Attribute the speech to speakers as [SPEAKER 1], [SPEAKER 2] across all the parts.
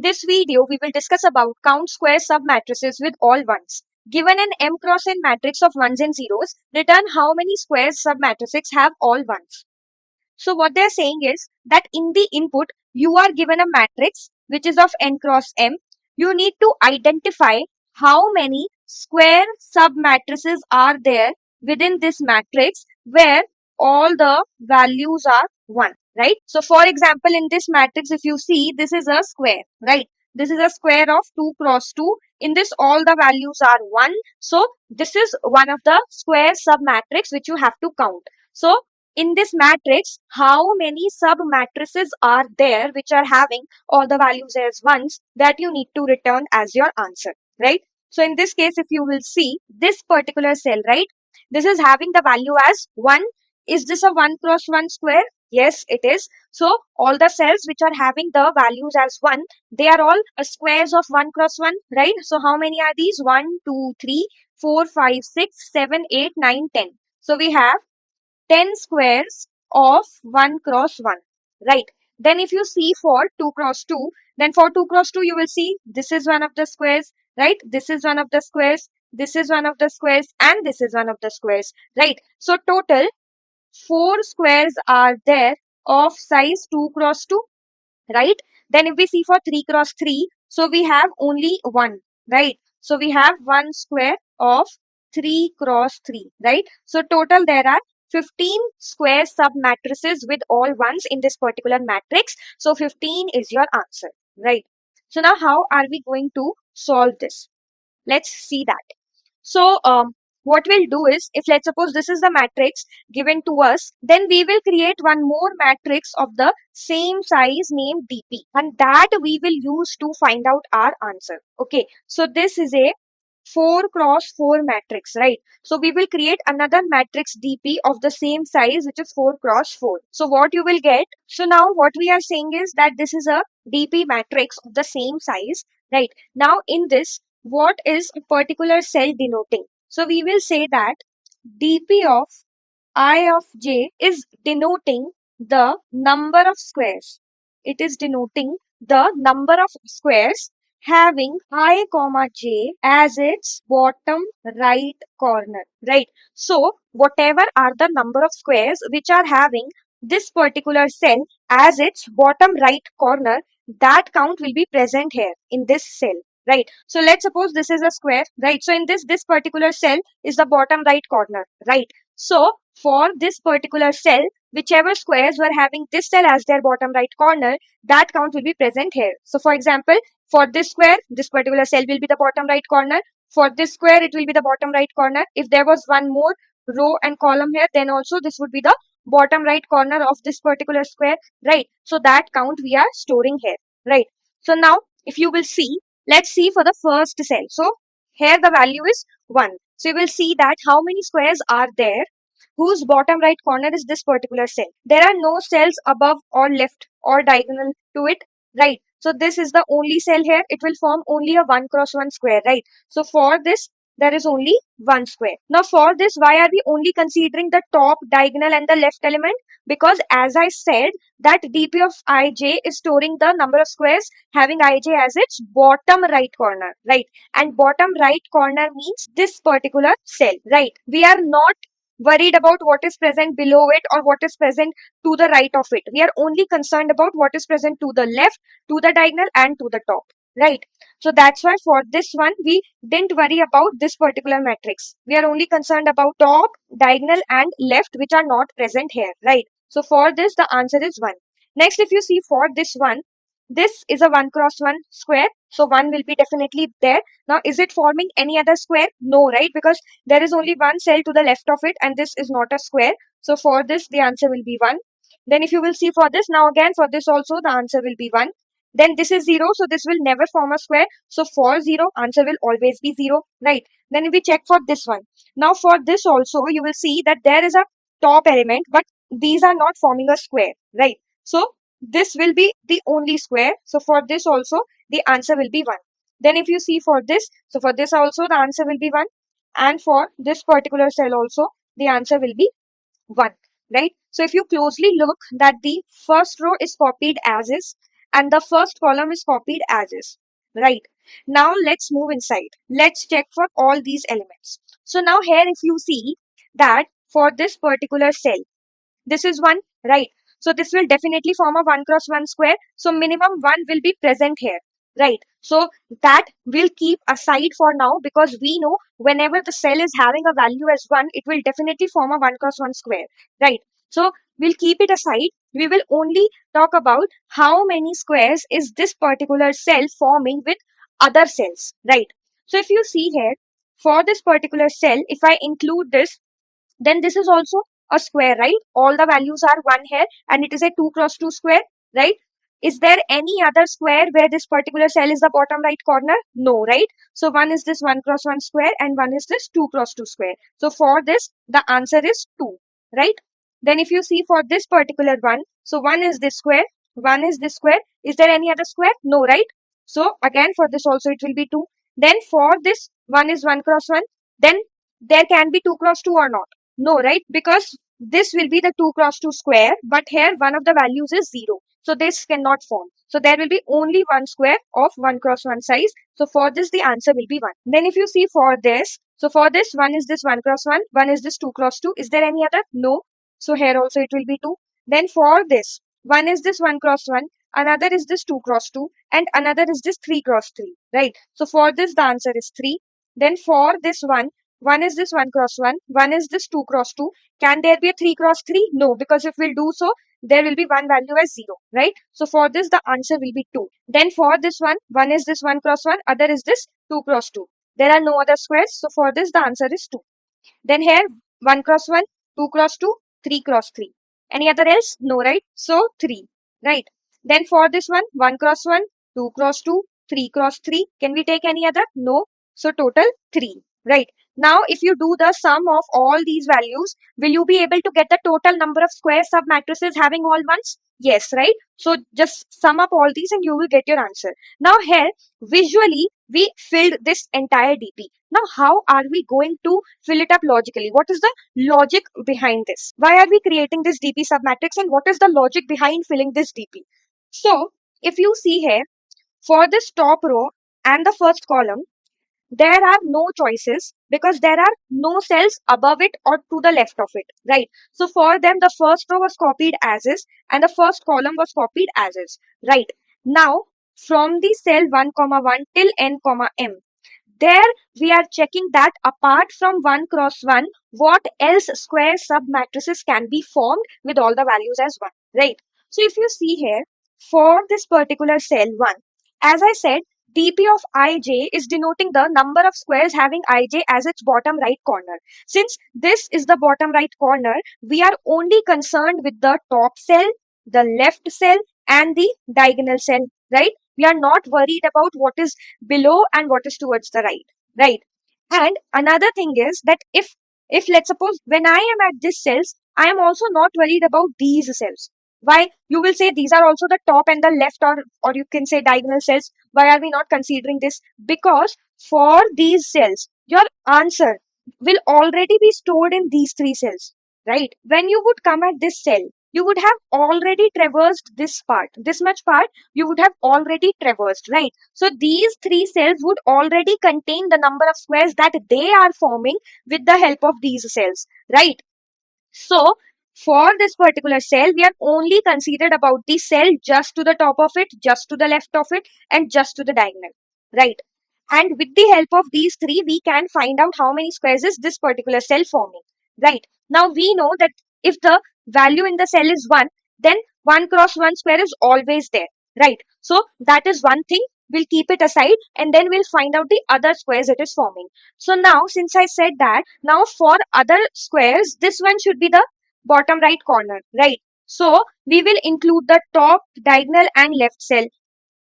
[SPEAKER 1] this video, we will discuss about count square submatrices with all ones. Given an m cross n matrix of ones and zeros, return how many square submatrices have all ones. So what they're saying is that in the input, you are given a matrix which is of n cross m. You need to identify how many square submatrices are there within this matrix where all the values are 1, right? So for example, in this matrix, if you see, this is a square, right? This is a square of 2 cross 2. In this, all the values are 1. So this is one of the square submatrix which you have to count. So in this matrix, how many submatrices are there which are having all the values as ones that you need to return as your answer, right? So in this case, if you will see this particular cell, right? This is having the value as 1. Is this a 1 cross 1 square? Yes, it is. So all the cells which are having the values as 1, they are all squares of 1 cross 1, right? So how many are these? 1, 2, 3, 4, 5, 6, 7, 8, 9, 10. So we have 10 squares of 1 cross 1, right? Then if you see for 2 cross 2, then for 2 cross 2, you will see this is one of the squares, right? This is one of the squares, this is one of the squares, and this is one of the squares, right? So total 4 squares are there of size 2 cross 2, right? Then if we see for 3 cross 3, so we have only 1, right? So we have 1 square of 3 cross 3, right? So total there are 15 square submatrices with all ones in this particular matrix. So 15 is your answer, right? So now how are we going to solve this? Let's see that. So what we'll do is, if let's suppose this is the matrix given to us, then we will create one more matrix of the same size named DP, and that we will use to find out our answer. Okay, so this is a 4 cross 4 matrix, right? So we will create another matrix DP of the same size, which is 4 cross 4. So what you will get, so now what we are saying is that this is a DP matrix of the same size, right? Now in this, what is a particular cell denoting? So we will say that DP of I of j is denoting the number of squares. It is denoting the number of squares having I comma j as its bottom right corner, right? So whatever are the number of squares which are having this particular cell as its bottom right corner, that count will be present here in this cell, right? So let's suppose this is a square, right? So in this particular cell is the bottom right corner, right? So for this particular cell, whichever squares were having this cell as their bottom right corner, that count will be present here. So for example, for this square, this particular cell will be the bottom right corner. For this square, it will be the bottom right corner. If there was one more row and column here, then also this would be the bottom right corner of this particular square, right? So that count we are storing here, right? So now if you will see, let's see for the first cell. So here the value is 1. So you will see that how many squares are there whose bottom right corner is this particular cell. There are no cells above or left or diagonal to it, right? So this is the only cell here. It will form only a 1 cross 1 square, right? So for this, there is only 1 square. Now for this, why are we only considering the top diagonal and the left element? Because as I said, that DP of ij is storing the number of squares having ij as its bottom right corner, right? And bottom right corner means this particular cell, right? We are not worried about what is present below it or what is present to the right of it. We are only concerned about what is present to the left, to the diagonal, and to the top, right? So that's why for this one, we didn't worry about this particular matrix. We are only concerned about top, diagonal, and left, which are not present here, right? So for this, the answer is 1. Next, if you see for this one, this is a 1 cross 1 square. So 1 will be definitely there. Now, is it forming any other square? No, right? Because there is only one cell to the left of it and this is not a square. So for this, the answer will be 1. Then if you will see for this, now again for this also, the answer will be 1. Then this is 0, so this will never form a square. So for 0, answer will always be 0, right? Then if we check for this one. Now for this also, you will see that there is a top element, but these are not forming a square, right? So this will be the only square. So for this also, the answer will be 1. Then if you see for this, so for this also, the answer will be 1. And for this particular cell also, the answer will be 1, right? So if you closely look that the first row is copied as is and the first column is copied as is, right? Now let's move inside. Let's check for all these elements. So now here if you see that for this particular cell, this is 1, right? So this will definitely form a 1 cross 1 square. So minimum 1 will be present here, right? So that will keep aside for now, because we know whenever the cell is having a value as 1, it will definitely form a 1 cross 1 square, right? So we'll keep it aside. We will only talk about how many squares is this particular cell forming with other cells, right? So if you see here, for this particular cell, if I include this, then this is also a square, right? All the values are 1 here, and it is a 2 cross 2 square, right? Is there any other square where this particular cell is the bottom right corner? No, right? So one is this 1 cross 1 square and one is this 2 cross 2 square. So for this, the answer is 2, right? Then if you see for this particular one, so one is this square, one is this square. Is there any other square? No, right? So again, for this also it will be 2. Then for this, one is 1 cross 1. Then there can be 2 cross 2 or not? No, right? Because this will be the 2 cross 2 square, but here one of the values is 0. So this cannot form. So there will be only one square of 1 cross 1 size. So for this, the answer will be 1. Then if you see for this, so for this, one is this 1 cross 1, one is this 2 cross 2. Is there any other? No. So here also it will be 2. Then for this, one is this 1 cross 1, another is this 2 cross 2, and another is this 3 cross 3, right? So for this, the answer is 3. Then for this one is this 1 cross 1, one is this 2 cross 2. Can there be a 3 cross 3? No, because if we'll do so, there will be one value as 0, right? So for this, the answer will be 2. Then for this one is this 1 cross 1, other is this 2 cross 2. There are no other squares, so for this, the answer is 2. Then here, 1 cross 1, 2 cross 2, 3 cross 3. Any other else? No, right? So 3, right? Then for this 1 cross 1, 2 cross 2, 3 cross 3. Can we take any other? No. So total 3, right? Now, if you do the sum of all these values, will you be able to get the total number of square submatrices having all ones? Yes, right? So just sum up all these and you will get your answer. Now here, visually, we filled this entire DP. Now, how are we going to fill it up logically? What is the logic behind this? Why are we creating this DP submatrix and what is the logic behind filling this DP? So, if you see here, for this top row and the first column, there are no choices because there are no cells above it or to the left of it, right? So for them, the first row was copied as is and the first column was copied as is, right? Now, from the cell 1 comma 1 till n comma m, there we are checking that apart from 1 cross 1, what else square submatrices can be formed with all the values as 1, right? So if you see here, for this particular cell 1, as I said, dp of ij is denoting the number of squares having ij as its bottom right corner. Since this is the bottom right corner, we are only concerned with the top cell, the left cell, and the diagonal cell, right? We are not worried about what is below and what is towards the right, right? And another thing is that if let's suppose when I am at this cells, I am also not worried about these cells. Why? You will say these are also the top and the left, or you can say diagonal cells. Why are we not considering this? Because for these cells, your answer will already be stored in these three cells, right? When you would come at this cell, you would have already traversed this part, this much part you would have already traversed, right? So these three cells would already contain the number of squares that they are forming with the help of these cells, right? So for this particular cell, we are only considered about the cell just to the top of it, just to the left of it, and just to the diagonal, right? And with the help of these three, we can find out how many squares is this particular cell forming, right? Now we know that if the value in the cell is 1, then 1 cross 1 square is always there, right? So that is one thing. We'll keep it aside and then we'll find out the other squares it is forming. So now, since I said that, now for other squares, this one should be the bottom right corner, right? So we will include the top, diagonal and left cell.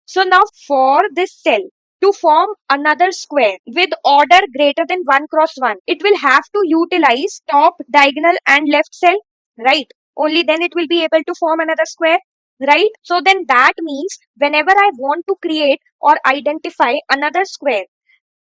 [SPEAKER 1] So now for this cell, to form another square with order greater than 1 cross 1, it will have to utilize top, diagonal and left cell, right? Only then it will be able to form another square, right? So then that means whenever I want to create or identify another square,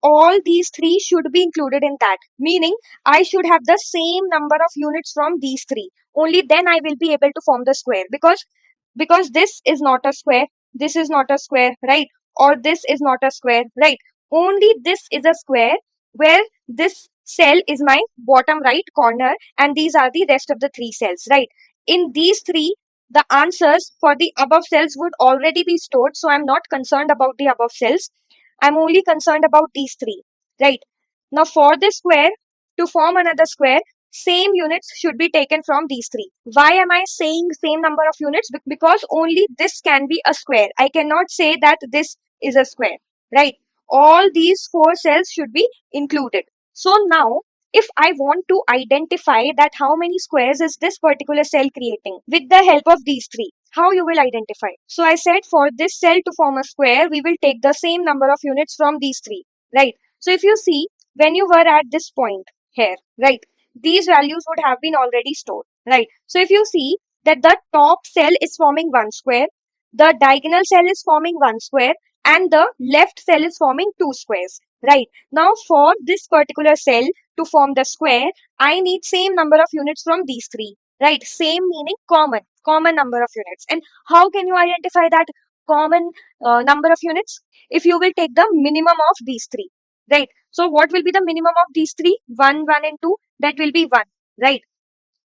[SPEAKER 1] all these three should be included in that. Meaning, I should have the same number of units from these three. Only then I will be able to form the square because this is not a square. this is not a square, right? Or this is not a square, right? Only this is a square where this cell is my bottom right corner and these are the rest of the three cells, right? In these three, the answers for the above cells would already be stored. So I'm not concerned about the above cells. I'm only concerned about these three, right? Now for this square, to form another square, same units should be taken from these three. Why am I saying same number of units? Because only this can be a square. I cannot say that this is a square, right? All these four cells should be included. So now, if I want to identify that how many squares is this particular cell creating with the help of these three, how you will identify? So I said for this cell to form a square, we will take the same number of units from these three, right? So if you see, when you were at this point here, right, these values would have been already stored, right? So if you see that the top cell is forming one square, the diagonal cell is forming one square, and the left cell is forming two squares, right? Now for this particular cell to form the square, I need same number of units from these three, right? Same meaning common number of units. And how can you identify that common number of units? If you will take the minimum of these three, right? So what will be the minimum of these three? 1, 1 and 2, that will be 1, right?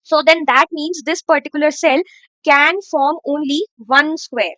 [SPEAKER 1] So then that means this particular cell can form only one square,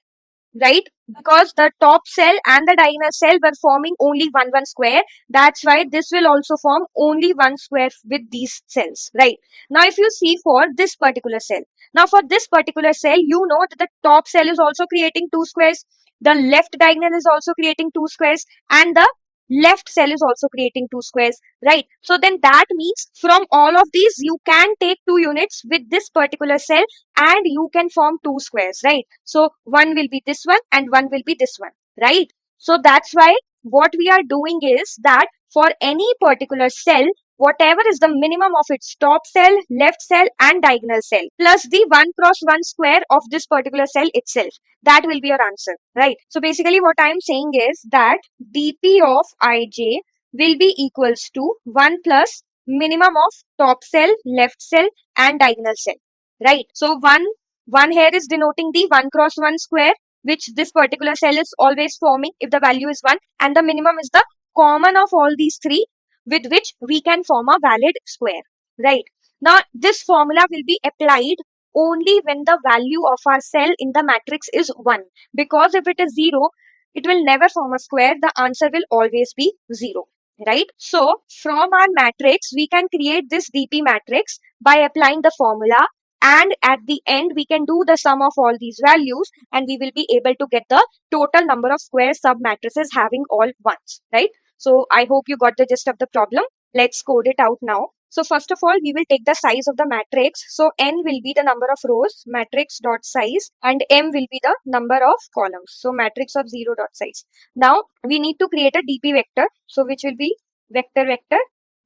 [SPEAKER 1] right? Because the top cell and the diagonal cell were forming only one square. That's why this will also form only one square with these cells, right? Now, if you see for this particular cell, now for this particular cell, you know that the top cell is also creating two squares, the left diagonal is also creating two squares, and the left cell is also creating two squares, right? So then that means from all of these, you can take two units with this particular cell and you can form two squares, right? So one will be this one and one will be this one, right? So that's why what we are doing is that for any particular cell, whatever is the minimum of its top cell, left cell and diagonal cell plus the 1 cross 1 square of this particular cell itself, that will be your answer, right? So basically what I am saying is that dp of ij will be equals to 1 plus minimum of top cell, left cell and diagonal cell, right? So one here is denoting the 1 cross 1 square, which this particular cell is always forming if the value is 1, and the minimum is the common of all these three with which we can form a valid square, right? Now this formula will be applied only when the value of our cell in the matrix is 1, because if it is 0, it will never form a square. The answer will always be 0, right? So from our matrix we can create this dp matrix by applying the formula, and at the end we can do the sum of all these values and we will be able to get the total number of square submatrices having all ones, right? So I hope you got the gist of the problem. Let's code it out now. So first of all, we will take the size of the matrix. So n will be the number of rows, matrix dot size, and m will be the number of columns. So matrix of 0 dot size. Now we need to create a dp vector, so which will be vector vector,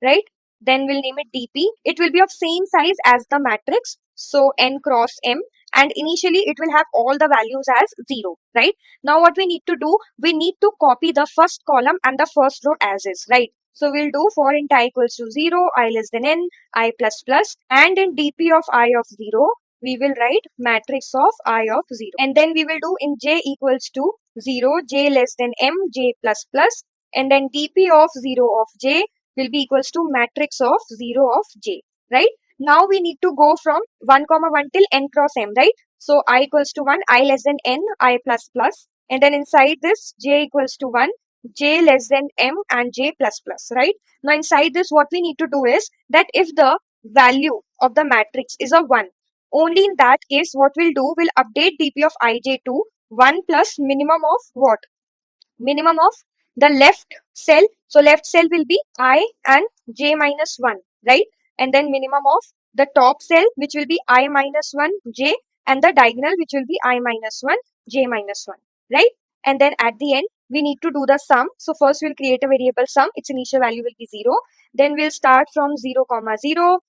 [SPEAKER 1] right? Then we'll name it dp. It will be of same size as the matrix, so n cross m, and initially it will have all the values as 0, right? Now what we need to do, we need to copy the first column and the first row as is, right? So we'll do for int I equals to 0, I less than n, I plus plus, and in dp of I of 0, we will write matrix of I of 0. And then we will do in j equals to 0, j less than m, j plus plus, and then dp of 0 of j will be equals to matrix of 0 of j, right? Now we need to go from 1 comma 1 till n cross m, right? So I equals to 1, I less than n, I plus plus, and then inside this j equals to 1, j less than m and j plus plus, right? Now inside this what we need to do is that if the value of the matrix is a 1, only in that case what we'll do, we'll update dp of ij to 1 plus minimum of what? Minimum of the left cell. So left cell will be I and j minus 1, right? And then minimum of the top cell, which will be I minus 1 j, and the diagonal, which will be I minus 1 j minus 1, right? And then at the end we need to do the sum. So first we'll create a variable sum, its initial value will be 0. Then we'll start from 0 comma 0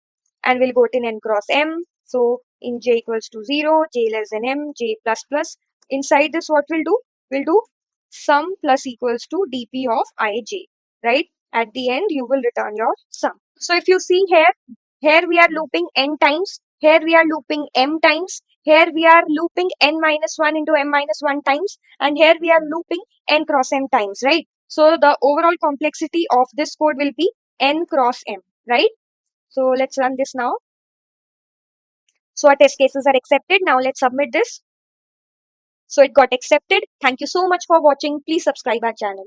[SPEAKER 1] and we'll go to n cross m. So in j equals to 0, j less than m, j plus plus. Inside this what we'll do, we'll do sum plus equals to dp of ij, right? At the end you will return your sum. So if you see here we are looping n times, here we are looping m times, Here we are looping n minus 1 into m minus 1 times, and here we are looping n cross m times, right? So the overall complexity of this code will be n cross m, right? So let's run this now. So our test cases are accepted. Now let's submit this. So it got accepted. Thank you so much for watching. Please subscribe our channel.